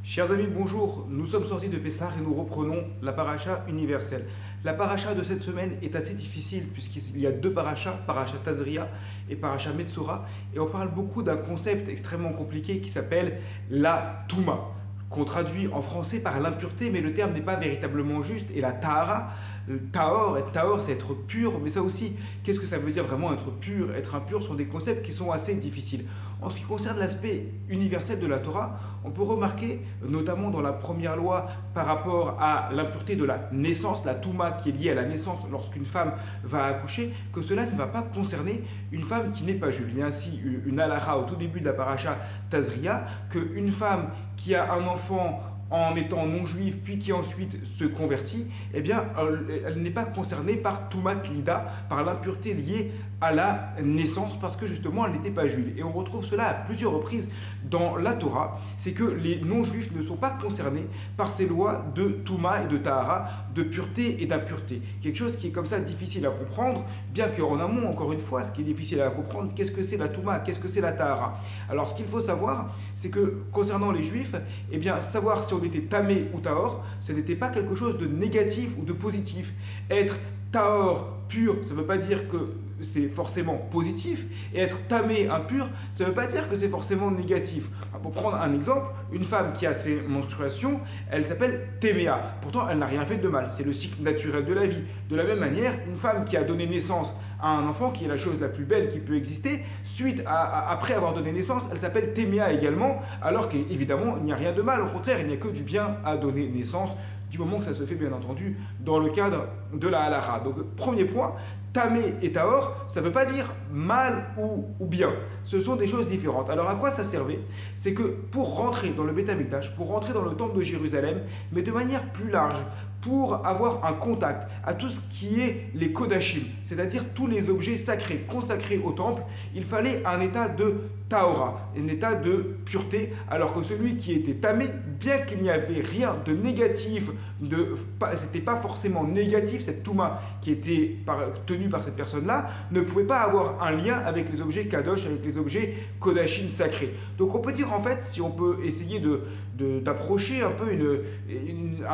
Chers amis, bonjour. Nous sommes sortis de Pessah et nous reprenons la paracha universelle. La paracha de cette semaine est assez difficile puisqu'il y a deux parachas, paracha Tazria et paracha Metzora, et on parle beaucoup d'un concept extrêmement compliqué qui s'appelle la Touma, qu'on traduit en français par l'impureté, mais le terme n'est pas véritablement juste, et la Tahara, Tahor, c'est être pur, mais ça aussi, qu'est-ce que ça veut dire vraiment être pur? Être impur sont des concepts qui sont assez difficiles. En ce qui concerne l'aspect universel de la Torah, on peut remarquer, notamment dans la première loi, par rapport à l'impureté de la naissance, la Touma qui est liée à la naissance lorsqu'une femme va accoucher, que cela ne va pas concerner une femme qui n'est pas juive. Il y a ainsi une halakha au tout début de la paracha Tazria, qu'une femme qui a un enfant en étant non juive, puis qui ensuite se convertit, eh bien, elle n'est pas concernée par Toumat Lida, par l'impureté liée à la naissance, parce que justement, elle n'était pas juive. Et on retrouve cela à plusieurs reprises dans la Torah, c'est que les non-juifs ne sont pas concernés par ces lois de Touma et de Tahara, de pureté et d'impureté. Quelque chose qui est comme ça difficile à comprendre, bien qu'en amont, encore une fois, ce qui est difficile à comprendre, qu'est-ce que c'est la Touma, qu'est-ce que c'est la Tahara? Alors, ce qu'il faut savoir, c'est que concernant les juifs, eh bien, savoir si on était tamé ou tahor, ce n'était pas quelque chose de négatif ou de positif. Être tahor pur, ça ne veut pas dire que c'est forcément positif, et être tamé impur, ça ne veut pas dire que c'est forcément négatif. Pour prendre un exemple, une femme qui a ses menstruations, elle s'appelle téméa. Pourtant, elle n'a rien fait de mal. C'est le cycle naturel de la vie. De la même manière, une femme qui a donné naissance à un enfant, qui est la chose la plus belle qui peut exister, après avoir donné naissance, elle s'appelle téméa également, alors qu'évidemment, il n'y a rien de mal. Au contraire, il n'y a que du bien à donner naissance, du moment que ça se fait bien entendu dans le cadre de la halakha. Donc premier point, tamé et tahor, ça ne veut pas dire mal ou bien. Ce sont des choses différentes. Alors à quoi ça servait? C'est que pour rentrer dans le Beth Amikdash, pour rentrer dans le temple de Jérusalem, mais de manière plus large, pour avoir un contact à tout ce qui est les kodashim, c'est-à-dire tous les objets sacrés consacrés au temple, il fallait un état de tahora, un état de pureté, alors que celui qui était tamé, bien qu'il n'y avait rien de négatif, c'était pas forcément négatif, cette touma qui était tenue par cette personne-là, ne pouvait pas avoir un lien avec les objets kadosh, avec les objets kodashim sacrés. Donc on peut dire en fait, si on peut essayer d'approcher un peu une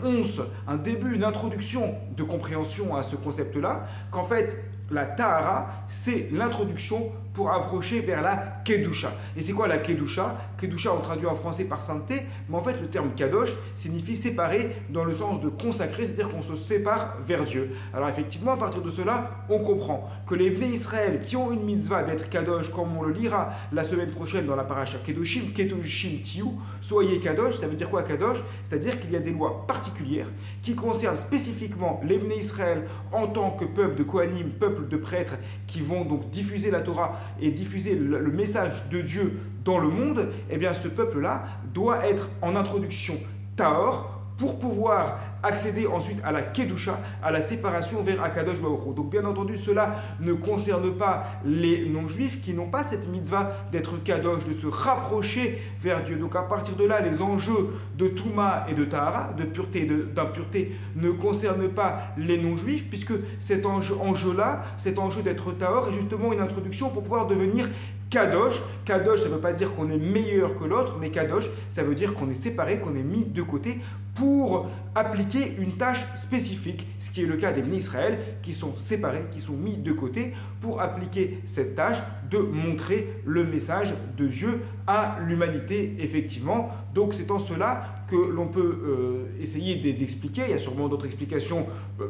once, un début, une introduction de compréhension à ce concept-là, qu'en fait, la Tahara, c'est l'introduction pour approcher vers la Kedusha. Et c'est quoi la Kedusha? Kedusha, on traduit en français par sainteté, mais en fait, le terme Kadosh signifie séparer dans le sens de consacrer, c'est-à-dire qu'on se sépare vers Dieu. Alors effectivement, à partir de cela, on comprend que les Bnei Israël qui ont une mitzvah d'être Kadosh, comme on le lira la semaine prochaine dans la paracha Kedoshim, Kedoshim Tiyu, soyez Kadosh, ça veut dire quoi Kadosh? C'est-à-dire qu'il y a des lois particulières qui concernent spécifiquement les Bnei Israël en tant que peuple de Kohanim, peuple de prêtres qui vont donc diffuser la Torah et diffuser le message de Dieu dans le monde. Eh bien ce peuple-là doit être en introduction Tahor pour pouvoir accéder ensuite à la Kedusha, à la séparation vers Akadosh Baruch Hu. Donc bien entendu, cela ne concerne pas les non-juifs qui n'ont pas cette mitzvah d'être Kadosh, de se rapprocher vers Dieu. Donc à partir de là, les enjeux de Touma et de Tahara, de pureté et d'impureté, ne concernent pas les non-juifs, puisque cet enjeu-là, cet enjeu d'être Tahor, est justement une introduction pour pouvoir devenir Kadosh. Kadosh, ça ne veut pas dire qu'on est meilleur que l'autre, mais Kadosh, ça veut dire qu'on est séparé, qu'on est mis de côté pour appliquer une tâche spécifique, ce qui est le cas des Bnei Israël, qui sont séparés, qui sont mis de côté pour appliquer cette tâche de montrer le message de Dieu à l'humanité, effectivement. Donc c'est en cela que l'on peut essayer d'expliquer. Il y a sûrement d'autres explications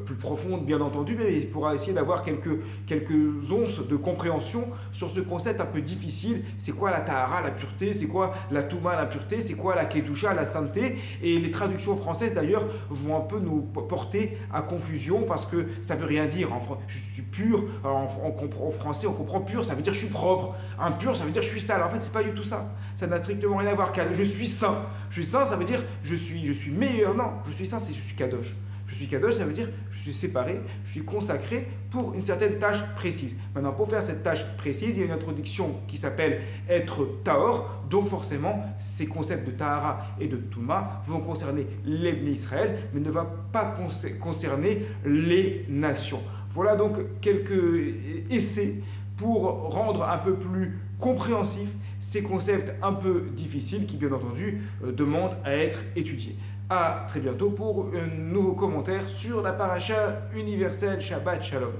plus profondes, bien entendu, mais il pourra essayer d'avoir quelques onces de compréhension sur ce concept un peu difficile. C'est quoi la Tahara, la pureté? C'est quoi la Touma, la pureté? C'est quoi la Kedusha, la sainteté? Et les traductions françaises, d'ailleurs, vont un peu nous porter à confusion parce que ça ne veut rien dire. Je suis pur, en français, on comprend pur, ça veut dire je suis propre. Impur, ça veut dire je suis sale. En fait, c'est pas du tout ça. Ça n'a strictement rien à voir. Je suis saint. Je suis saint, ça veut dire je suis meilleur. Non, je suis saint, c'est je suis kadosh. Je suis kadosh, ça veut dire je suis séparé, je suis consacré pour une certaine tâche précise. Maintenant, pour faire cette tâche précise, il y a une introduction qui s'appelle être tahor. Donc forcément, ces concepts de tahara et de touma vont concerner les Bnei Israël, mais ne vont pas concerner les nations. Voilà donc quelques essais pour rendre un peu plus compréhensif ces concepts un peu difficiles qui, bien entendu, demandent à être étudiés. À très bientôt pour un nouveau commentaire sur la paracha universelle. Shabbat Shalom.